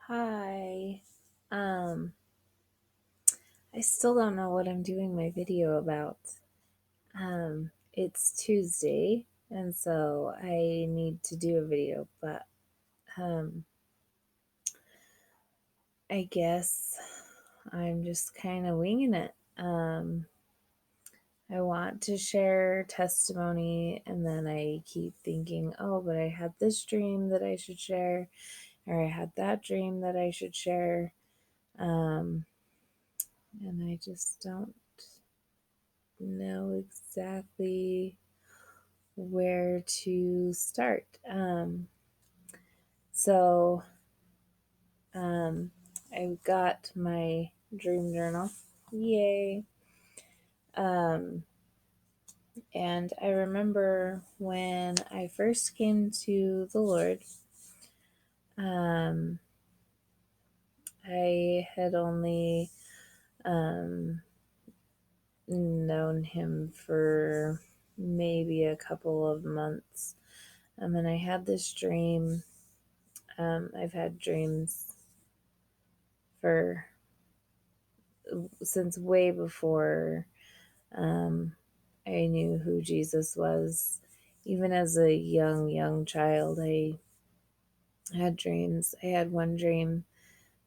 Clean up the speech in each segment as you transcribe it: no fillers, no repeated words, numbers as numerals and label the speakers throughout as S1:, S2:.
S1: Hi. Um, I still don't know what I'm doing my video about. It's Tuesday, and so I need to do a video, but um, I guess I'm just kind of winging it. I want to share testimony, and then I keep thinking, oh, but I had this dream that I should share, or I had that dream that I should share. Um, and I just don't know exactly where to start. So um, I've got my dream journal. Yay. Um, and I remember when I first came to the Lord, um, I had only um, known Him for maybe a couple of months. And I had this dream. I've had dreams for since way before um, I knew who Jesus was. Even as a young child, I had dreams. I had one dream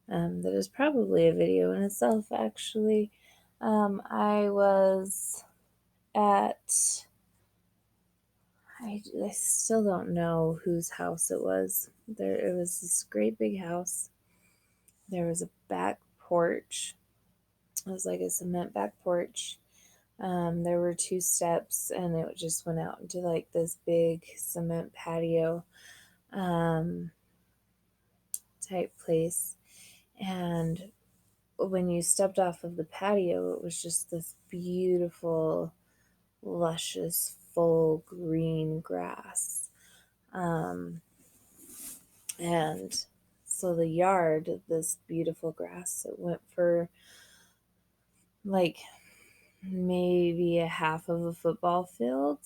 S1: that is probably a video in itself, actually. I was at, I still don't know whose house it was. It was this great big house. There was a back porch. It was like a cement back porch. There were two steps, and it just went out into like this big cement patio um, type place. And when you stepped off of the patio, it was just this beautiful, luscious, full green grass. Um, and so the yard, this beautiful grass, it went for like maybe a half of a football field,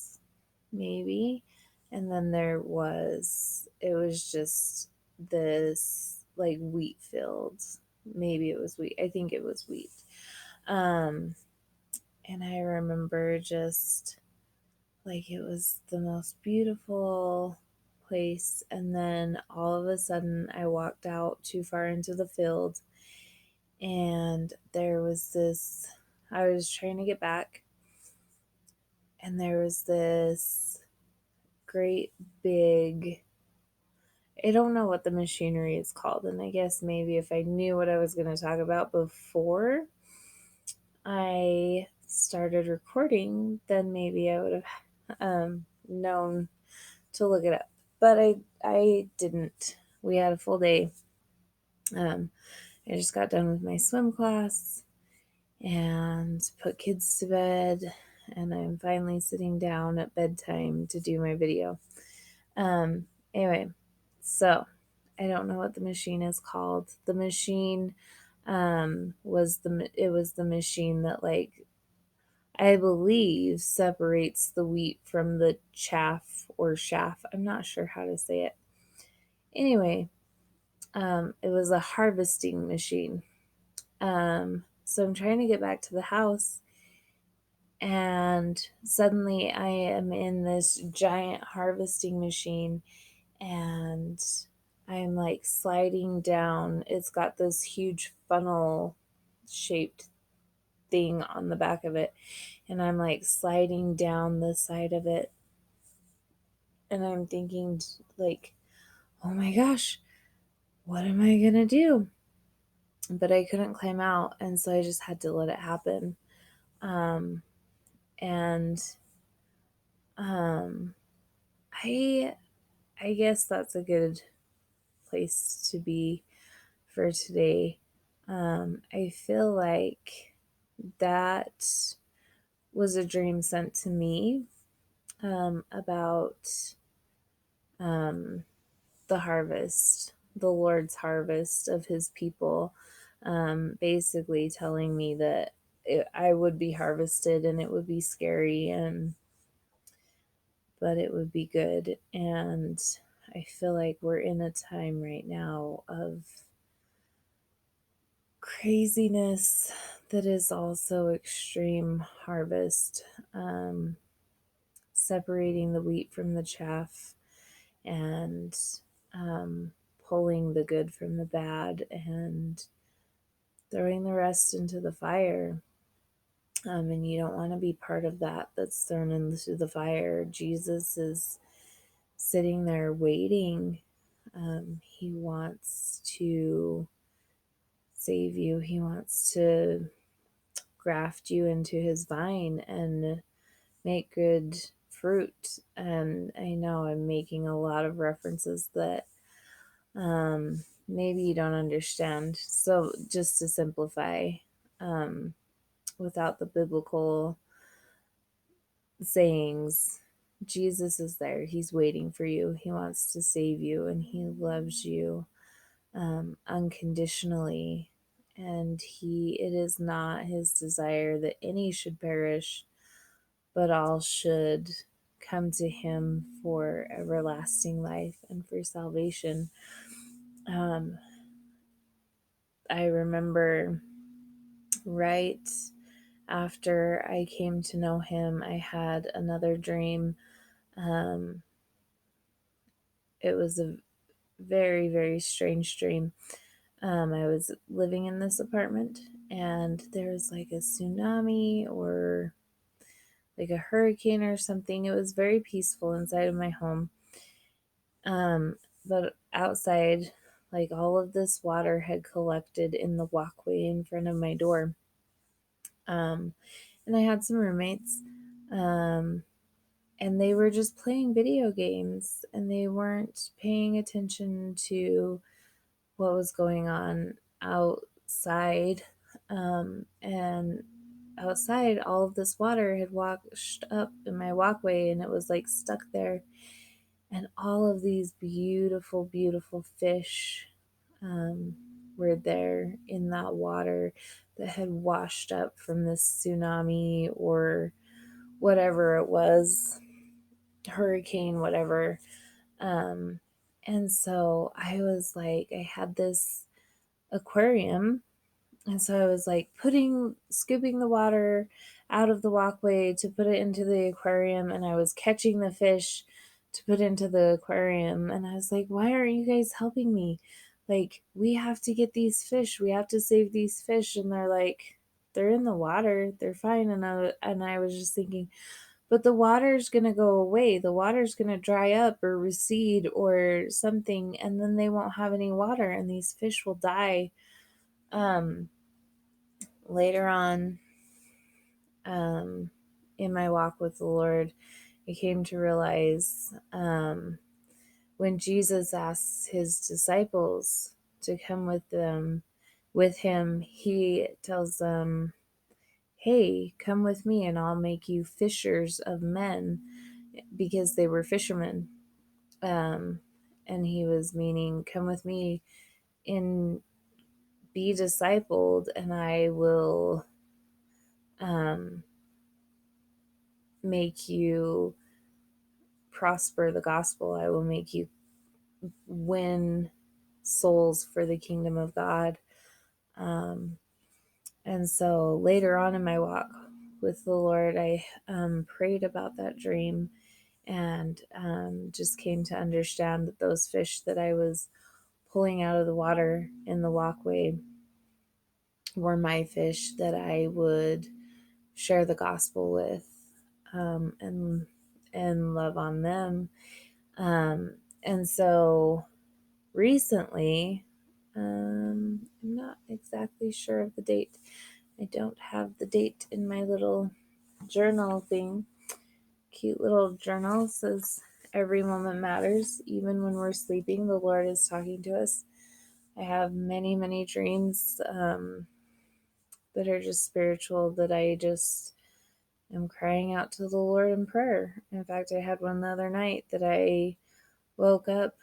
S1: maybe. And then it was just this like wheat field. Maybe it was wheat. I think it was wheat. Um, and I remember just like it was the most beautiful place. And then all of a sudden, I walked out too far into the field, and there was this. I was trying to get back, and there was this great big, I don't know what the machinery is called. And I guess maybe if I knew what I was going to talk about before I started recording, then maybe I would have known to look it up. But I didn't. We had a full day. Um, I just got done with my swim class and put kids to bed. And I'm finally sitting down at bedtime to do my video. Um, anyway, so I don't know what the machine is called. The machine was the machine that, like, I believe separates the wheat from the chaff or chaff. I'm not sure how to say it. Anyway, it was a harvesting machine. So I'm trying to get back to the house, and suddenly I am in this giant harvesting machine, and I'm like sliding down. It's got this huge funnel shaped thing on the back of it, and I'm like sliding down the side of it, and I'm thinking like, oh my gosh, what am I gonna do? But I couldn't climb out, and so I just had to let it happen. Um, and um, I I guess that's a good place to be for today. I feel like that was a dream sent to me about um, the harvest, the Lord's harvest of his people, basically telling me that I would be harvested, and it would be scary, but it would be good. And I feel like we're in a time right now of craziness that is also extreme harvest, um, separating the wheat from the chaff, and um, pulling the good from the bad and throwing the rest into the fire. And you don't want to be part of that that's thrown into the fire. Jesus is sitting there waiting. He wants to save you, he wants to graft you into his vine and make good fruit. And I know I'm making a lot of references that maybe you don't understand. So, just to simplify, um, without the biblical sayings, Jesus is there. He's waiting for you. He wants to save you and he loves you unconditionally. And it is not his desire that any should perish, but all should come to him for everlasting life and for salvation. Um, I remember right after I came to know him, I had another dream. Um, it was a very, very strange dream. I was living in this apartment and there was like a tsunami or like a hurricane or something. It was very peaceful inside of my home. But outside, like all of this water had collected in the walkway in front of my door. Um, and I had some roommates, um, and they were just playing video games and they weren't paying attention to what was going on outside. And outside, all of this water had washed up in my walkway and it was like stuck there. And all of these beautiful, beautiful fish um, were there in that water that had washed up from this tsunami or whatever it was, hurricane, whatever. Um, and so I was like, I had this aquarium. And so I was like scooping the water out of the walkway to put it into the aquarium. And I was catching the fish to put into the aquarium. And I was like, why aren't you guys helping me? Like, we have to get these fish. We have to save these fish. And they're like, they're in the water. They're fine. And I was just thinking, but the water's going to go away. The water's going to dry up or recede or something. And then they won't have any water and these fish will die. Um, Later on, um, in my walk with the Lord, I came to realize when Jesus asks his disciples to come with him, he tells them, "Hey, come with me, and I'll make you fishers of men," because they were fishermen. Um, and he was meaning, "Come with me and be discipled, and I will um, make you prosper the gospel. I will make you win souls for the kingdom of God." Um, and so later on in my walk with the Lord, I prayed about that dream and just came to understand that those fish that I was pulling out of the water in the walkway were my fish that I would share the gospel with, and love on them. And so recently, I'm not exactly sure of the date. I don't have the date in my little journal thing. Cute little journal says every moment matters. Even when we're sleeping, the Lord is talking to us. I have many, many dreams that are just spiritual that I just am crying out to the Lord in prayer. In fact, I had one the other night that I woke up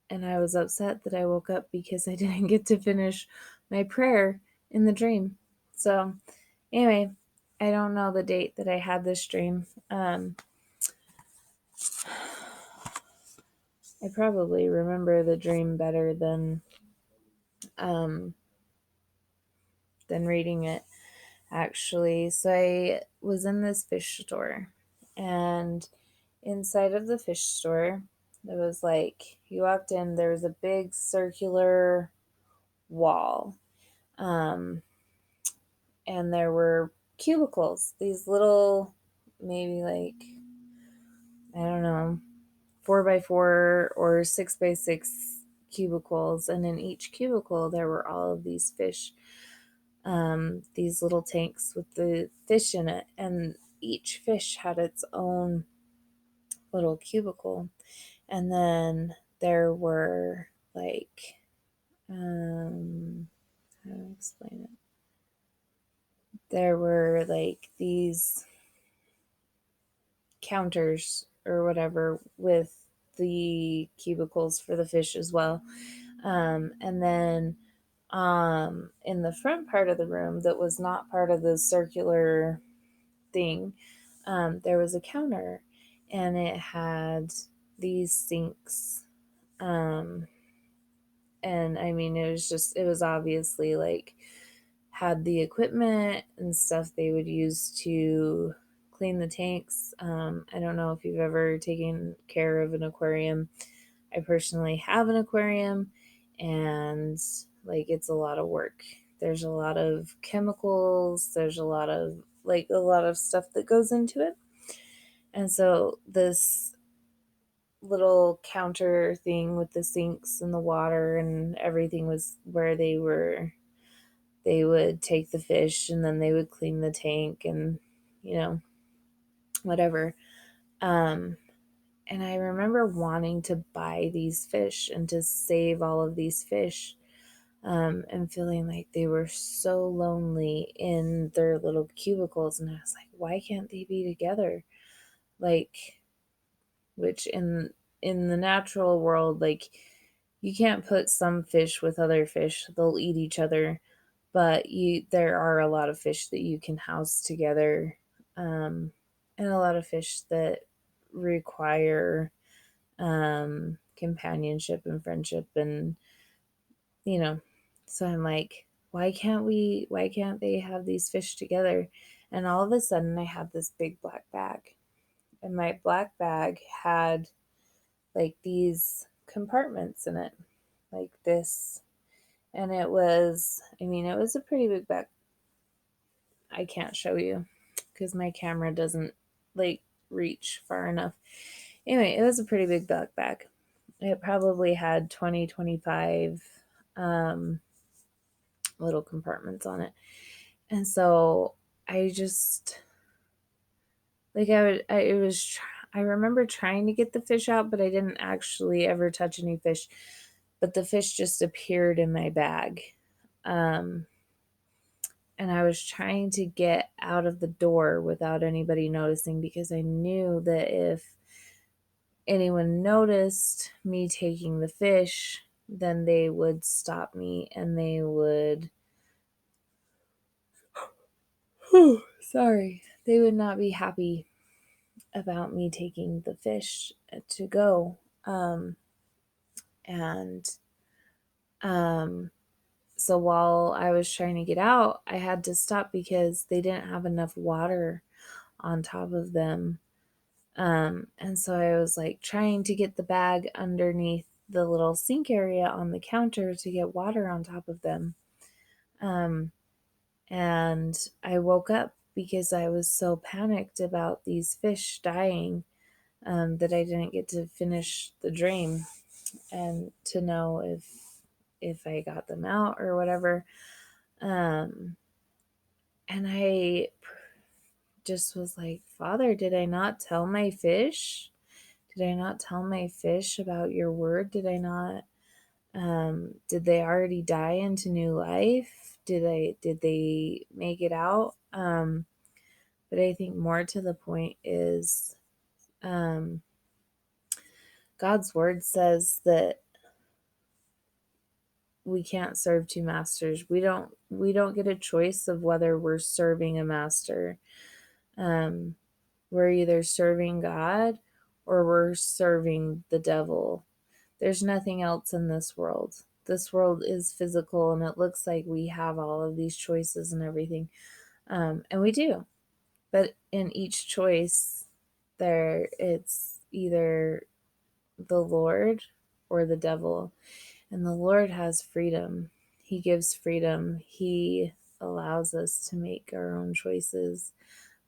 S1: and I was upset that I woke up because I didn't get to finish my prayer in the dream. So, anyway, I don't know the date that I had this dream. I probably remember the dream better than um, than reading it, actually. So I was in this fish store, and inside of the fish store, it was like you walked in, there was a big circular wall. Um, and there were cubicles, these little, maybe like, I don't know, 4x4 or 6x6 cubicles. And in each cubicle, there were all of these fish, these little tanks with the fish in it. And each fish had its own little cubicle. And then there were like, how do I explain it? There were like these counters or whatever with the cubicles for the fish as well. And then in the front part of the room that was not part of the circular thing, there was a counter, and it had these sinks. Um, and I mean, it was obviously like had the equipment and stuff they would use to clean the tanks. I don't know if you've ever taken care of an aquarium. I personally have an aquarium, and like it's a lot of work. There's a lot of chemicals, there's a lot of stuff that goes into it. And so this little counter thing with the sinks and the water and everything was where they would take the fish, and then they would clean the tank and, you know, whatever. Um, and I remember wanting to buy these fish and to save all of these fish, and feeling like they were so lonely in their little cubicles. And I was like, why can't they be together? Like, which in the natural world, like you can't put some fish with other fish; they'll eat each other. But there are a lot of fish that you can house together, um, and a lot of fish that require companionship and friendship, and you know. So I'm like, why can't they have these fish together? And all of a sudden, I had this big black bag, and my black bag had like these compartments in it, like this. And it was, I mean, it was a pretty big bag. I can't show you because my camera doesn't like reach far enough. Anyway, it was a pretty big backpack. It probably had 20, 25 um, little compartments on it. And so I just, like, I remember trying to get the fish out, but I didn't actually ever touch any fish. But the fish just appeared in my bag. Um, and I was trying to get out of the door without anybody noticing, because I knew that if anyone noticed me taking the fish, then they would stop me and they would, sorry, they would not be happy about me taking the fish to go. And um, so while I was trying to get out, I had to stop because they didn't have enough water on top of them. And so I was like trying to get the bag underneath the little sink area on the counter to get water on top of them. Um, and I woke up because I was so panicked about these fish dying, that I didn't get to finish the dream and to know if I got them out or whatever. Um, and I just was like, Father, did I not tell my fish? Did I not tell my fish about your word? Did they already die into new life? Did they make it out? But I think more to the point is, um, God's word says that we can't serve two masters. We don't get a choice of whether we're serving a master. Um, we're either serving God or we're serving the devil. There's nothing else in this world. this world is physical and it looks like we have all of these choices and everything. And we do. But in each choice, it's either the Lord or the devil. And the Lord has freedom. He gives freedom. He allows us to make our own choices.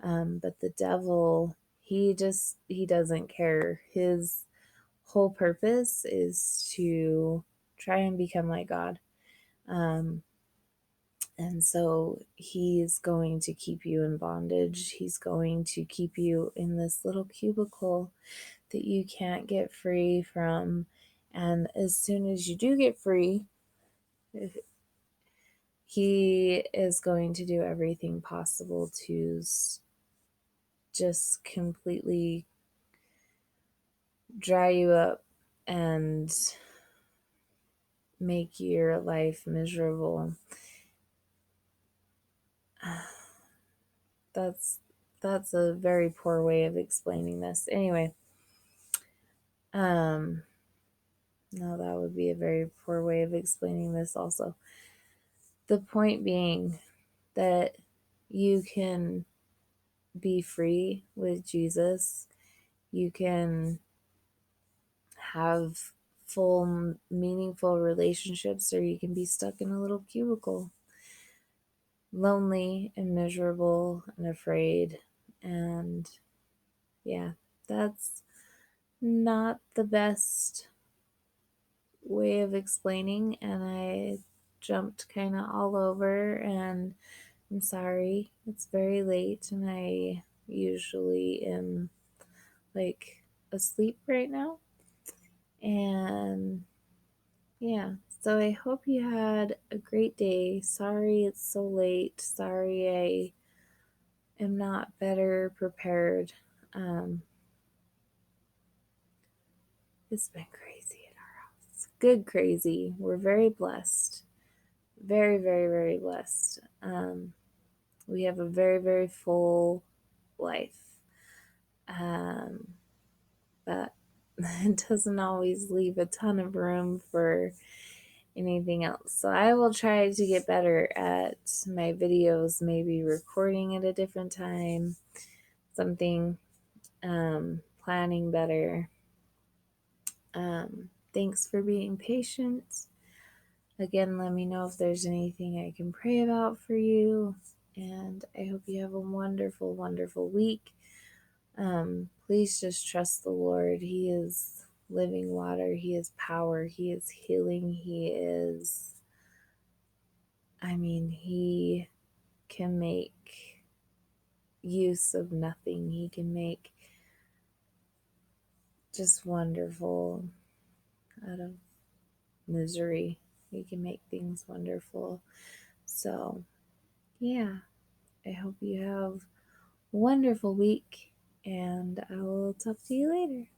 S1: But the devil, he doesn't care. His whole purpose is to try and become like God. Um, and so he's going to keep you in bondage. He's going to keep you in this little cubicle that you can't get free from. And as soon as you do get free, he is going to do everything possible to just completely dry you up and make your life miserable. That's a very poor way of explaining this. Anyway, um no, that would be a very poor way of explaining this also. The point being that you can be free with Jesus. You can have full, meaningful relationships, or you can be stuck in a little cubicle, lonely and miserable and afraid. And yeah, that's not the best way of explaining. And I jumped kind of all over, and I'm sorry. It's very late, and I usually am like asleep right now. And yeah, so I hope you had a great day. Sorry it's so late. Sorry I am not better prepared. Um, it's been crazy at our house. Good crazy. We're very blessed. Very, very, very blessed. We have a very, very full life. Um, but it doesn't always leave a ton of room for anything else. So I will try to get better at my videos, maybe recording at a different time, something, planning better. Thanks for being patient. Again, let me know if there's anything I can pray about for you. And I hope you have a wonderful, wonderful week. Please just trust the Lord. He is living water, He is power, He is healing, He can make use of nothing. He can make just wonderful out of misery. He can make things wonderful. So, yeah, I hope you have a wonderful week, and I will talk to you later.